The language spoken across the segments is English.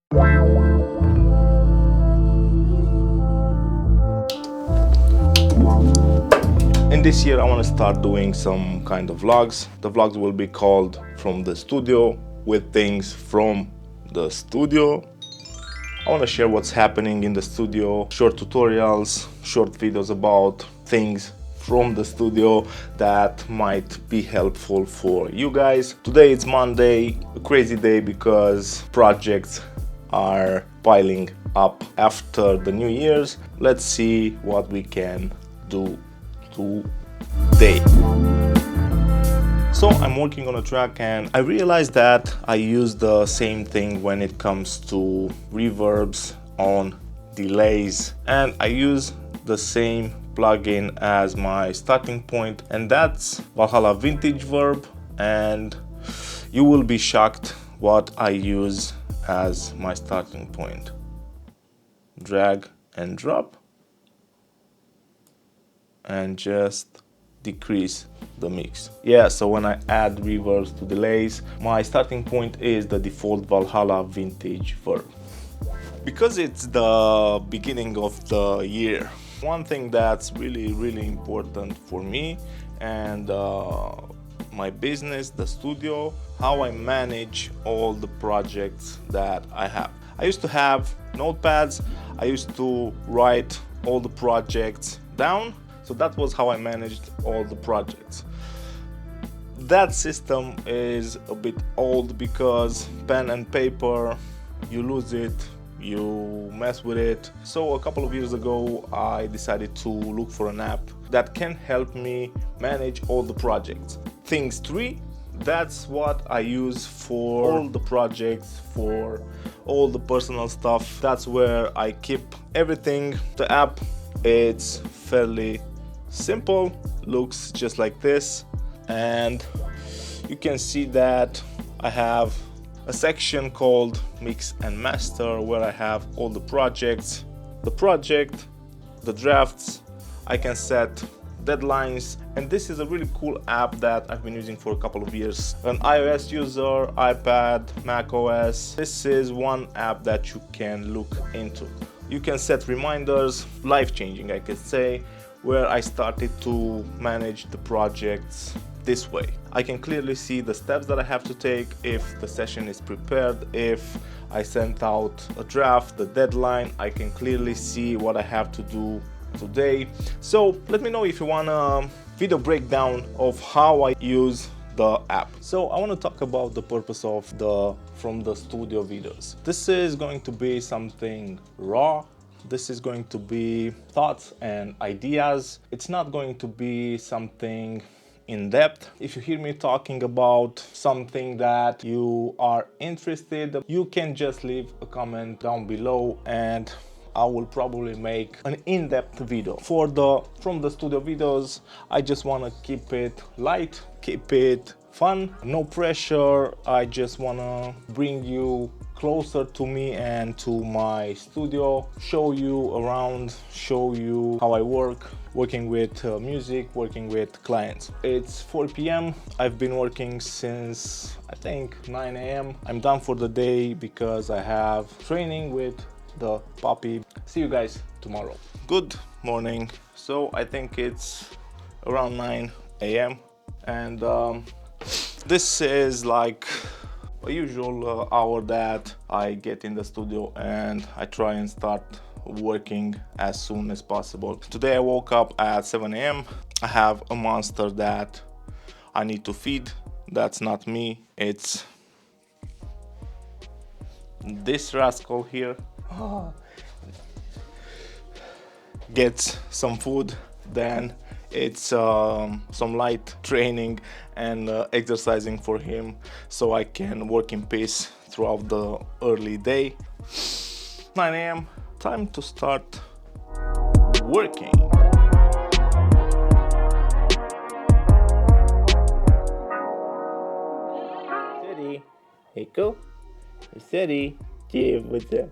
In this year, I want to start doing some kind of vlogs. The vlogs will be called From the Studio, with things from the studio. I want to share what's happening in the studio, short tutorials, short videos about things from the studio that might be helpful for you guys. Today it's Monday, a crazy day because projects are piling up after the New Year's. Let's see what we can do today. So I'm working on a track and I realized that I use the same thing when it comes to reverbs on delays, and I use the same plugin as my starting point, and that's Valhalla Vintage Verb, and you will be shocked what I use as my starting point. Drag and drop and just decrease the mix. Yeah, so when I add reverbs to delays, my starting point is the default Valhalla Vintage Verb. Because it's the beginning of the year, one thing that's really important for me and my business, the studio, how I manage all the projects that I have. I used to have notepads, I used to write all the projects down. So that was how I managed all the projects. That system is a bit old because pen and paper, you lose it, you mess with it. So a couple of years ago, I decided to look for an app that can help me manage all the projects. Things 3, that's what I use for all the projects, for all the personal stuff. That's where I keep everything. The app, it's fairly simple, looks just like this, and you can see that I have a section called Mix and Master where I have all the projects, the drafts. I can set deadlines, and this is a really cool app that I've been using for a couple of years. An iOS user, iPad, Mac OS, this is one app that you can look into. You can set reminders, life-changing I could say, where I started to manage the projects this way. I can clearly see the steps that I have to take, if the session is prepared, if I sent out a draft, the deadline. I can clearly see what I have to do today. So let me know if you want a video breakdown of how I use the app. So I want to talk about the purpose of the From the Studio videos. This is going to be something raw. This is going to be thoughts and ideas. It's not going to be something in depth. If you hear me talking about something that you are interested, you can just leave a comment down below and I will probably make an in-depth video. For the From the Studio videos, I just want to keep it light, keep it fun, no pressure. I just want to bring you closer to me and to my studio, show you around, show you how I working with music, working with clients. It's 4 p.m. I've been working since I think 9 a.m. I'm done for the day because I have training with the puppy. See you guys tomorrow. Good morning. So I think it's around 9 a.m. and this is like a usual hour that I get in the studio and I try and start working as soon as possible. Today I woke up at 7 a.m. I have a monster that I need to feed. That's not me, it's this rascal here. Gets some food, then it's some light training and exercising for him so I can work in peace throughout the early day. 9 a.m. time to start working. Steady, hey go, steady, девочка,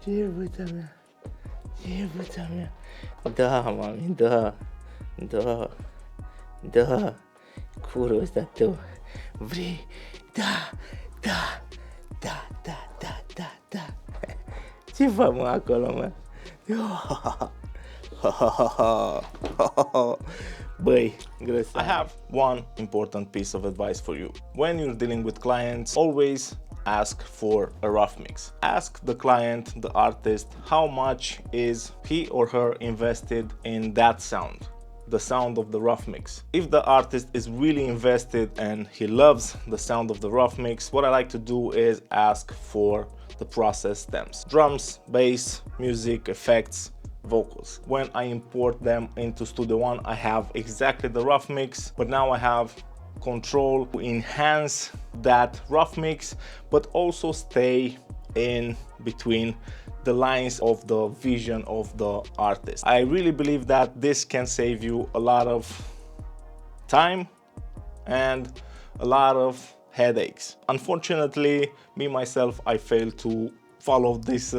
девочка, девочка, да, маме, да. Да, kurwa za to, vri, da, Ce fac, mă, acolo, mă? Băi, I have one important piece of advice for you. When you're dealing with clients, always ask for a rough mix. Ask the client, the artist, how much is he or her invested in that sound, the sound of the rough mix. If the artist is really invested and he loves the sound of the rough mix, what I like to do is ask for the process stems: drums, bass, music, effects, vocals. When I import them into Studio One, I have exactly the rough mix, but now I have control to enhance that rough mix, but also stay in between the lines of the vision of the artist. I really believe that this can save you a lot of time and a lot of headaches. Unfortunately, me myself, I fail to follow this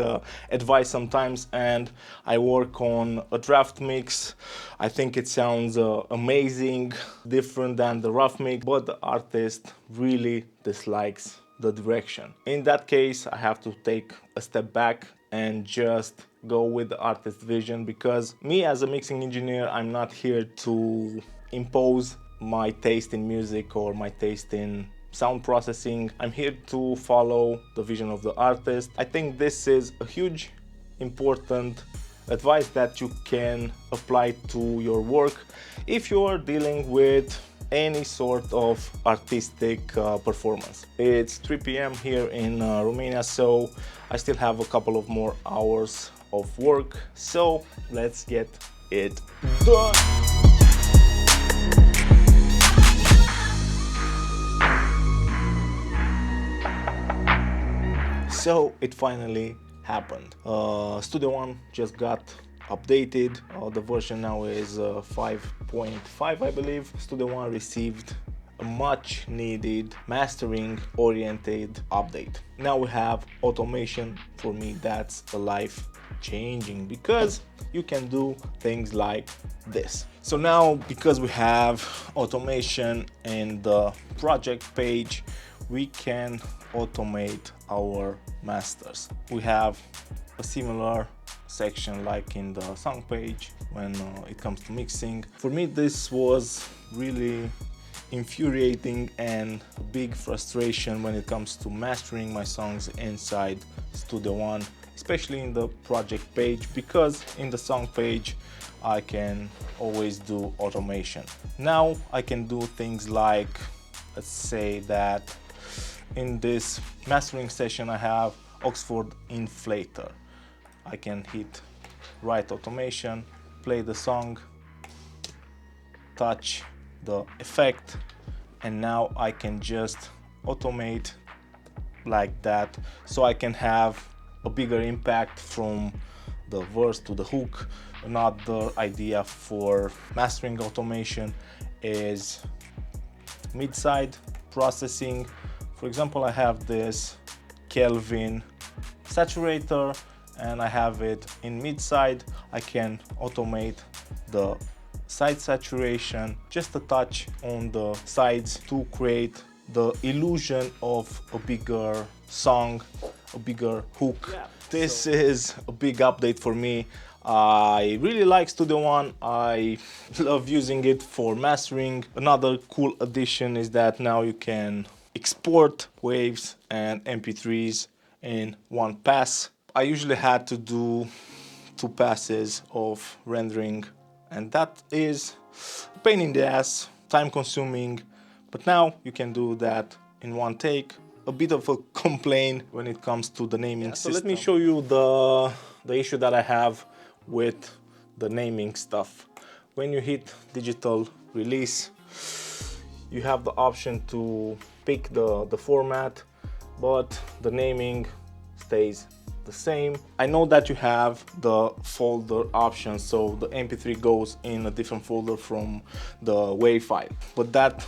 advice sometimes, and I work on a draft mix. I think it sounds amazing, different than the rough mix, but the artist really dislikes the direction. In that case, I have to take a step back and just go with the artist's vision, because me as a mixing engineer, I'm not here to impose my taste in music or my taste in sound processing. I'm here to follow the vision of the artist. I think this is a huge important advice that you can apply to your work if you are dealing with any sort of artistic performance. It's 3 p.m. here in Romania, so I still have a couple of more hours of work, so let's get it done. So it finally happened. Studio One just got updated. The version now is 5.5, I believe. Studio One received a much needed mastering oriented update. Now we have automation. For me, that's a life changing, because you can do things like this. So now, because we have automation in the project page, we can automate our masters. We have a similar section like in the song page when it comes to mixing. For me, this was really infuriating and a big frustration when it comes to mastering my songs inside Studio One, especially in the project page, because in the song page I can always do automation. Now I can do things like, let's say that in this mastering session I have Oxford Inflator. I can hit write automation, play the song, touch the effect, and now I can just automate like that, so I can have a bigger impact from the verse to the hook. Another idea for mastering automation is mid-side processing. For example, I have this Kelvin saturator and I have it in mid-side. I can automate the side saturation, just a touch on the sides to create the illusion of a bigger song, a bigger hook. Yeah. This is a big update for me. I really like Studio One. I love using it for mastering. Another cool addition is that now you can export waves and MP3s in one pass. I usually had to do 2 passes of rendering, and that is a pain in the ass, time consuming, but now you can do that in one take. A bit of a complaint when it comes to the naming system. So let me show you the issue that I have with the naming stuff. When you hit digital release, you have the option to pick the format, but the naming stays the same. I know that you have the folder option, so the MP3 goes in a different folder from the WAV file, but that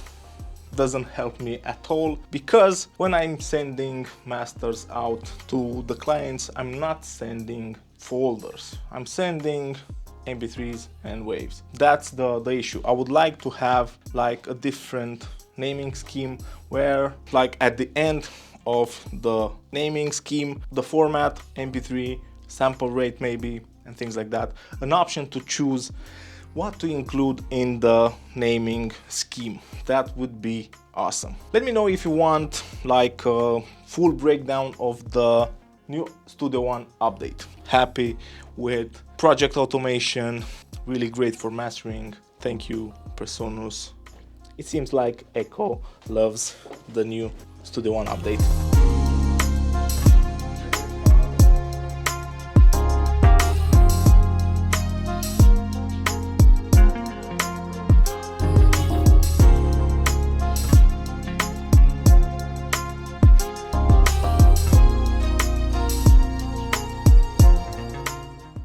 doesn't help me at all, because when I'm sending masters out to the clients, I'm not sending folders, I'm sending MP3s and waves. That's the issue. I would like to have like a different naming scheme where, like, at the end of the naming scheme, the format MP3 sample rate maybe, and things like that. An option to choose what to include in the naming scheme. That would be awesome. Let me know if you want like a full breakdown of the new Studio One update. Happy with project automation, really great for mastering. Thank you, Personus. It seems like Echo loves the new Studio One update.